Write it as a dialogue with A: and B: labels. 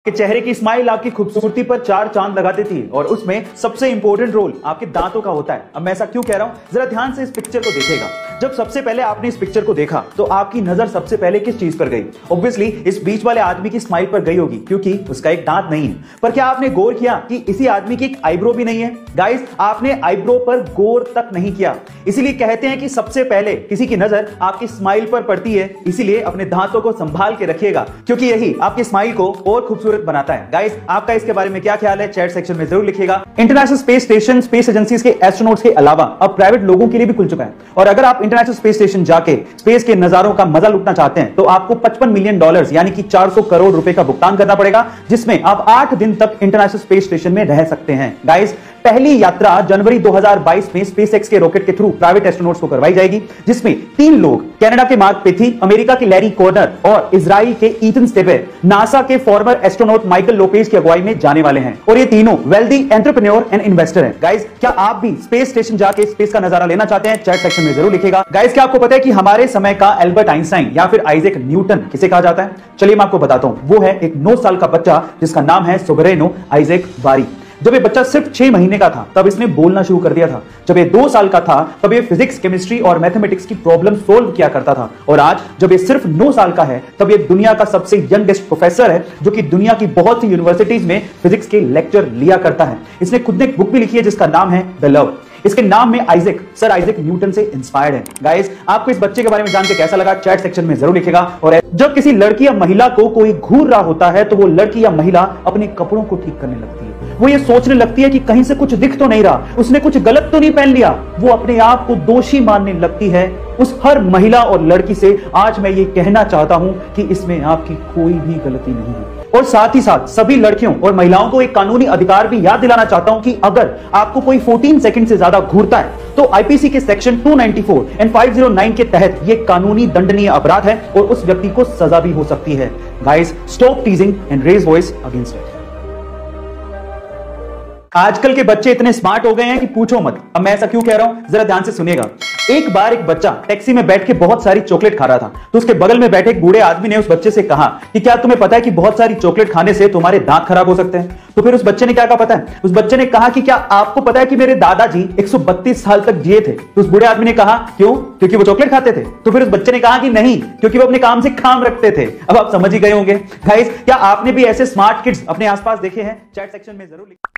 A: कि चेहरे की स्माइल आपकी खूबसूरती पर चार चांद लगा देती है और उसमें सबसे इंपॉर्टेंट रोल आपके दांतों का होता है। अब मैं ऐसा क्यों कह रहा हूं, जरा ध्यान से इस पिक्चर को देखिएगा। जब सबसे पहले आपने इस पिक्चर को देखा तो आपकी नजर सबसे पहले किस चीज पर गई? ऑब्वियसली इस बीच वाले आदमी की स्माइल पर गई होगी क्योंकि उसका एक दांत नहीं है। पर क्या आपने गौर किया कि इसी आदमी की एक आईब्रो भी नहीं है? गाइस, आपने आईब्रो पर गौर तक नहीं किया। इसीलिए कहते हैं कि सबसे पहले किसी की नजर आपकी स्माइल पर पड़ती है। इसीलिए अपने दांतों को संभाल के रखिएगा क्योंकि यही आपकी स्माइल को और खूबसूरत बनाता है। गाइस, आपका इसके बारे में क्या ख्याल है? चैट सेक्शन में जरूर लिखिएगा। International space station space agencies के एस्ट्रोनॉट्स के अलावा अब प्राइवेट लोगों के लिए भी खुल चुका है। और अगर आप इंटरनेशनल स्पेस स्टेशन जाके स्पेस के नजारों का मजा लुटना चाहते हैं तो आपको $55 मिलियन यानी कि 400 करोड़ रुपए का भुगतान करना पड़ेगा, जिसमें आप 8 दिन तक इंटरनेशनल स्पेस स्टेशन में रह सकते हैं। गाइस, पहली यात्रा जनवरी 2022 में स्पेसएक्स के रॉकेट के थ्रू प्राइवेट एस्ट्रोनॉट्स को करवाई जाएगी, जिसमें 3 लोग कनाडा के मार्क पेथी, अमेरिका के लैरी कॉर्नर और इजराइल के ईथन स्टेबे नासा के फॉर्मर एस्ट्रोनॉट माइकल लोपेज की अगुवाई में जाने वाले हैं। और ये तीनों वेल्दी एंटरप्रेन्योर एंड इन्वेस्टर हैं। गाइस, क्या आप भी स्पेस स्टेशन जाके स्पेस का नजारा लेना चाहते हैं? चैट सेक्शन में जरूर लिखिएगा। गाइस, क्या आपको पता है कि हमारे समय का एल्बर्ट आइंस्टाइन या फिर आइजैक न्यूटन किसे कहा जाता है? चलिए मैं आपको बताता हूं। वो है एक 9 साल का बच्चा जिसका नाम है सोबरेनो आइजैक बारी। जब ये बच्चा सिर्फ 6 महीने का था तब इसने बोलना शुरू कर दिया था। जब ये 2 साल का था तब ये फिजिक्स, केमिस्ट्री और मैथमेटिक्स की प्रॉब्लम सोल्व किया करता था। और आज जब ये सिर्फ 9 साल का है तब ये दुनिया का सबसे यंगेस्ट प्रोफेसर है जो कि दुनिया की बहुत सी यूनिवर्सिटीज में फिजिक्स के लेक्चर लिया करता है। इसने खुद ने एक बुक भी लिखी है जिसका नाम है द लव। इसके नाम में आइजैक सर आइजैक न्यूटन से इंस्पायर्ड है। गाइस, आपको इस बच्चे के बारे में जान के कैसा लगा? चैट सेक्शन में जरूर लिखिएगा। और जब किसी लड़की या महिला को कोई घूर रहा होता है तो वो लड़की या महिला अपने कपड़ों को ठीक करने लगती है। वो ये सोचने लगती है कि कहीं से कुछ दिख तो नहीं रहा, उसने कुछ गलत तो नहीं पहन लिया। वो अपने आप को दोषी मानने लगती है। उस हर महिला और लड़की से आज मैं ये कहना चाहता हूं कि इसमें आपकी कोई भी गलती नहीं है। और साथ ही साथ सभी लड़कियों और महिलाओं को एक कानूनी अधिकार भी याद दिलाना चाहता हूं कि अगर आपको कोई 14 सेकंड से ज्यादा घूरता है तो आईपीसी के सेक्शन 294 एंड 509 के तहत यह कानूनी दंडनीय अपराध है और उस व्यक्ति को सजा भी हो सकती है। Guys, stop teasing and raise voice against it. आजकल के बच्चे इतने स्मार्ट हो गए हैं कि पूछो मत। अब मैं ऐसा क्यों कह रहा हूं, जरा ध्यान से सुनिएगा। एक बार एक बच्चा टैक्सी में बैठ के बहुत सारी चॉकलेट खा रहा था तो उसके बगल में बैठे एक बूढ़े आदमी ने उस बच्चे से कहा कि क्या तुम्हें पता है कि बहुत सारी चॉकलेट खाने से तुम्हारे दांत खराब हो सकते हैं? तो फिर उस बच्चे ने क्या कहा पता है? उस बच्चे ने कहा कि क्या आपको पता है कि मेरे दादाजी 132 साल तक जिए थे? तो उस बूढ़े आदमी ने कहा क्यों? क्योंकि वो चॉकलेट खाते थे। तो फिर उस बच्चे ने कहा कि नहीं, क्योंकि वो अपने काम से काम रखते थे। अब आप समझ ही गए होंगे। गाइस, क्या आपने भी ऐसे स्मार्ट किड्स अपने आसपास देखे हैं? चैट सेक्शन में जरूर लिखिए।